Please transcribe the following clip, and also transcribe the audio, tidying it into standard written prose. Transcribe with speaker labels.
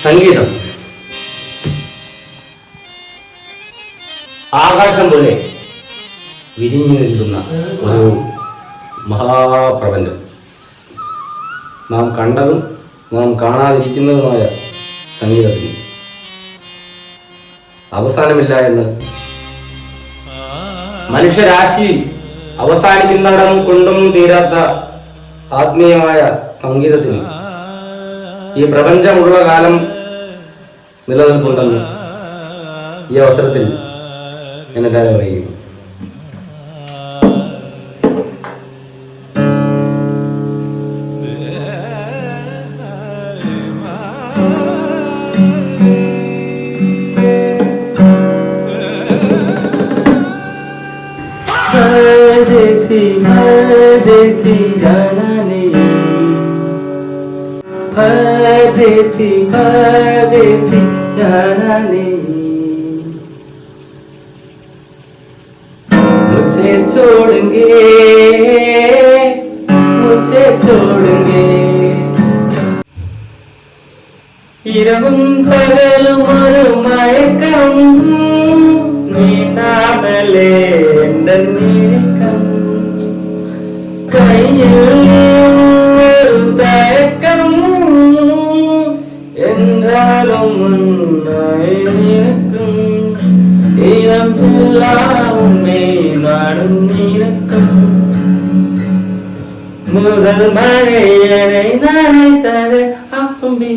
Speaker 1: സംഗീതം ആകാശം പോലെ വിരിഞ്ഞു നിൽക്കുന്ന ഒരു മഹാപ്രപഞ്ചം. നാം കണ്ടതും നാം കാണാതിരിക്കുന്നതുമായ സംഗീതത്തിന് അവസാനമില്ല എന്ന് മനുഷ്യരാശി അവസാനിക്കുന്നിടം കൊണ്ടും തീരാത്ത ആത്മീയമായ സംഗീതത്തിന് ഈ പ്രപഞ്ചമുള്ള കാലം നിലനിൽപ്പുണ്ടെന്ന് ഈ അവസരത്തിൽ എന്നെല്ലാവരും അറിയിക്കുന്നു.
Speaker 2: परदेसी जाना नहीं, परदेसी परदेसी जाना नहीं, मुझे छोड़ेंगे मुझे छोड़ेंगे. ഇരവും പകലും ഒരു മയക്കം നീണ്ടാമലേ എൻ്റെ നീക്കം കയ്യിൽ ഒരു തയക്കം என்றாலும் മുന്നായി നിനക്കും ഇരവില്ലാവുമേ നാടും നിനക്കും முதல் மழையனை நனைத்தது அம்பி